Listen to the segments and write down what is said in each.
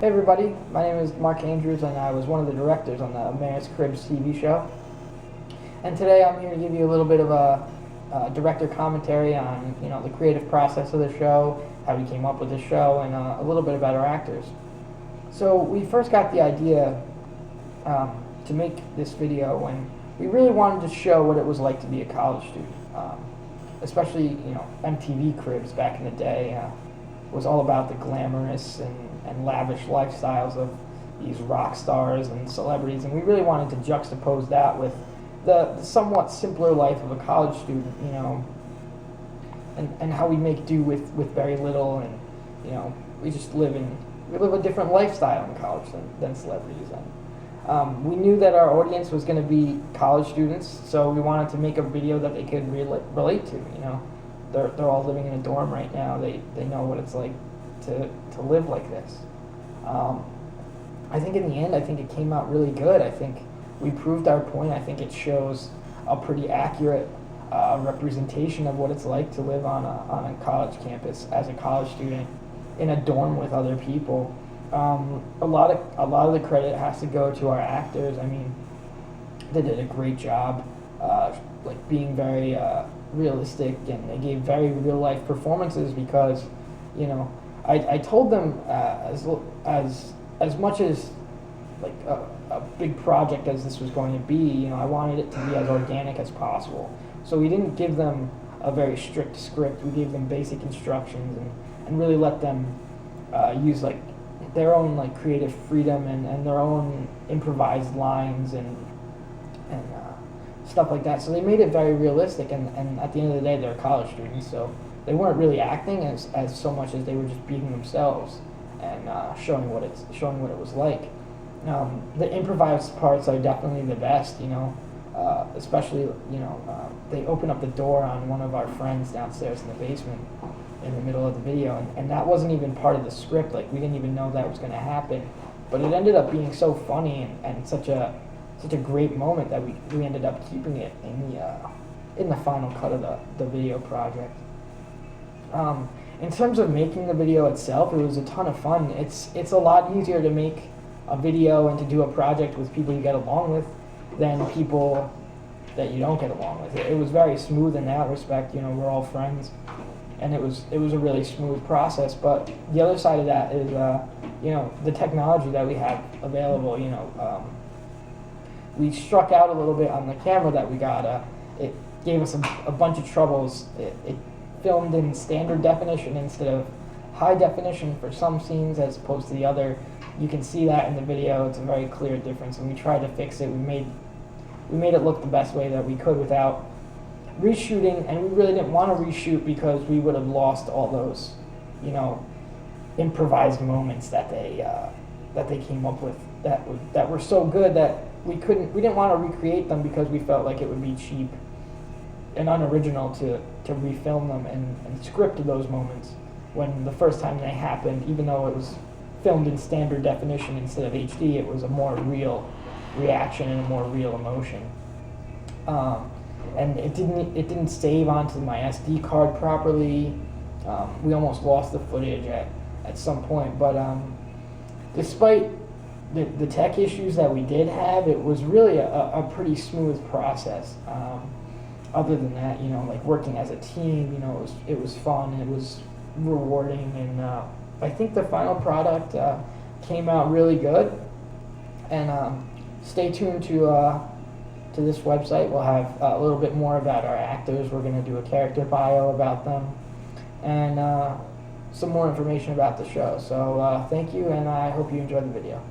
Hey everybody, my name is Mark Andrews and I was one of the directors on the Marist TV show. And today I'm here to give you a little bit of a director commentary on the creative process of the show, how we came up with the show, and a little bit about our actors. So we first got the idea to make this video when we really wanted to show what it was like to be a college student, especially MTV Cribs back in the day. Was all about the glamorous and lavish lifestyles of these rock stars and celebrities, and we really wanted to juxtapose that with the somewhat simpler life of a college student, and how we make do with very little, and we just live a different lifestyle in college than celebrities. And we knew that our audience was going to be college students, so we wanted to make a video that they could relate to. They're all living in a dorm right now. They know what it's like to live like this. I think in the end, I think it came out really good. I think we proved our point. I think it shows a pretty accurate representation of what it's like to live on a college campus as a college student in a dorm with other people. A lot of the credit has to go to our actors. I mean, they did a great job, like being very realistic, and they gave very real life performances because, I told them as much as like a big project as this was going to be, I wanted it to be as organic as possible. So we didn't give them a very strict script. We gave them basic instructions and really let them use like their own like creative freedom and their own improvised lines and stuff like that. So they made it very realistic, and at the end of the day, they're college students, so they weren't really acting as so much as they were just being themselves and showing what it was like. The improvised parts are definitely the best, especially they open up the door on one of our friends downstairs in the basement in the middle of the video, and that wasn't even part of the script. Like, we didn't even know that was going to happen, but it ended up being so funny and such a great moment that we ended up keeping it in the final cut of the video project. In terms of making the video itself, it was a ton of fun. It's a lot easier to make a video and to do a project with people you get along with than people that you don't get along with. It was very smooth in that respect. We're all friends, and it was a really smooth process. But the other side of that is the technology that we have available. We struck out a little bit on the camera that we got. It gave us a bunch of troubles. It filmed in standard definition instead of high definition for some scenes as opposed to the other. You can see that in the video. It's a very clear difference, and we tried to fix it. We made it look the best way that we could without reshooting, and we really didn't want to reshoot because we would have lost all those, improvised moments that they came up with that were so good that we didn't want to recreate them because we felt like it would be cheap and unoriginal to refilm them and script those moments when the first time they happened, even though it was filmed in standard definition instead of HD, it was a more real reaction and a more real emotion. And it didn't save onto my SD card properly. We almost lost the footage at some point, but despite the tech issues that we did have, it was really a pretty smooth process. Other than that, like working as a team, it was fun, it was rewarding, and I think the final product came out really good. And stay tuned to this website. We'll have a little bit more about our actors. We're going to do a character bio about them, and some more information about the show. So thank you, and I hope you enjoyed the video.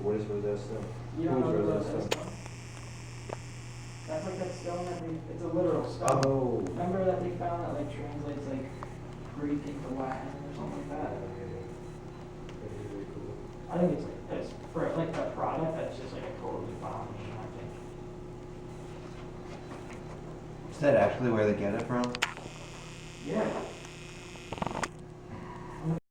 What is Rosetta? You don't know Who's the Rosetta? Rosetta Stone? That's like that stone that it's a literal stone. Oh. Remember that they found that like translates like Greek into Latin or something like that? I think it's for like a product that's just like a totally bomb. I think. Is that actually where they get it from? Yeah.